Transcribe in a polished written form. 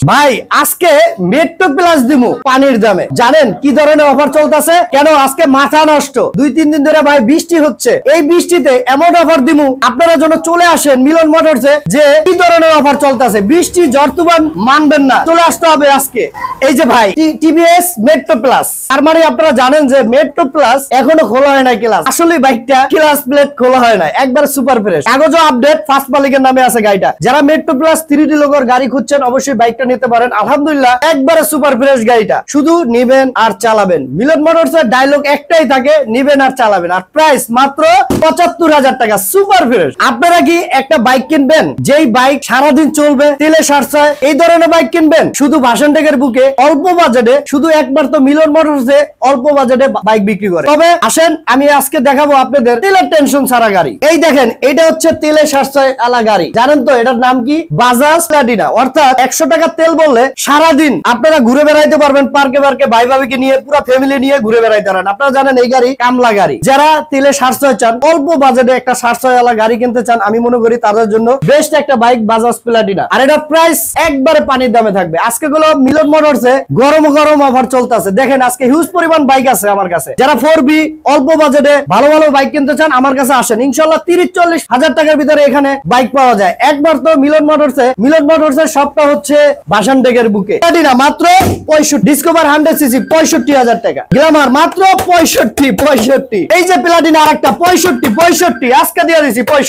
ভাই আজকে metro plus দিমু পানির দামে। জানেন কি ধরনের অফার চলতেছে? কেন আজকে মাথা নষ্ট। 2-3 দিন ধরে ভাই বৃষ্টি হচ্ছে, এই বৃষ্টিতে এমন অফার দিমু আপনারা যেন চলে আসেন মিলন মোটরসে। যে কি ধরনের অফার চলতেছে, বৃষ্টি ঝড় তুফান মানবেন না, চলে আসতে হবে আজকে। এই যে ভাই টিভিএস মেট্রো প্লাস, তার মানে আপনারা জানেন যে মেট্রো প্লাস এখনো খোলা হয় নাই ক্লাস। আসলে বাইকটা ক্লাস প্লেট খোলা হয় না, একবার সুপার ফ্রেশ, কাগজ আপডেট, ফার্স্ট মালিকের নামে আছে গাড়িটা। যারা মেট্রো প্লাস 3D লোগোর গাড়ি খুঁজছেন অবশ্যই বাইকটা নিতে পারেন। আলহামদুলিল্লাহ একবারে সুপার ফ্রেশ গাড়িটা, শুধু নিবেন আর চালাবেন। মিলন মোটরসের ডায়লগ একটাই থাকে, নিবেন আর চালাবেন। আর প্রাইস মাত্র ৭৫,০০০ টাকা, সুপার ফ্রেশ। আপনারা কি একটা বাইক কিনবেন যেই বাইক সারাদিন চলবে, তেলে সাশ্রয়, এই ধরনের বাইক কিনবেন? শুধু ভাষণ টেকের বুকে অল্প বাজেটে, শুধু একবার তো মিলন মোটরসে অল্প বাজেটে বাইক বিক্রি করে। তবে আসেন আমি আজকে দেখাবো আপনাদের তেলের টেনশন ছাড়া গাড়ি। এই দেখেন, এটা হচ্ছে তেলে সাশ্রয় আলা গাড়ি। জানেন তো এটার নাম কি? বাজাজ প্লাটিনা। অর্থাৎ ১০০ টাকা তেল বললে সারাদিন আপনারা ঘুরে বেড়াইতে পারবেন, পার্কে পার্কে ভাই ভাবিকে নিয়ে, পুরো ফ্যামিলি নিয়ে ঘুরে বেড়াইতে পারেন। আপনারা জানেন এই গাড়ি কামলা গাড়ি। যারা তেলে সাশ্রয় চান, অল্প বাজেটে একটা সাশ্রয় আলা গাড়ি কিনতে চান, আমি মনে করি তাদের জন্য বেস্ট একটা বাইক বাজাজ প্লাটিনা। আর এটা প্রাইস একবারে পানির দামে থাকবে। আজকে গুলো মিলন মোটরসে গরম গরম অফার চলতেছে। দেখেন আজকে হিউজ পরিমাণ বাইক আছে আমার কাছে। যারা 4B অল্প বাজেটে ভালো ভালো বাইক কিনতে চান আমার কাছে আসেন। ইনশাআল্লাহ ৩০-৪০ হাজার টাকার ভিতরে এখানে বাইক পাওয়া যায়। একবার তো মিলন মোটরসের সবটা হচ্ছে ভাষণ টেকের বুকে। প্লাটিনা মাত্র 65, ডিসকভার 100cc 65,০০০ টাকা, গ্ল্যামার মাত্র 65। এই যে প্লাটিনা আরেকটা 65 আজকে দিয়ে দিছি 65।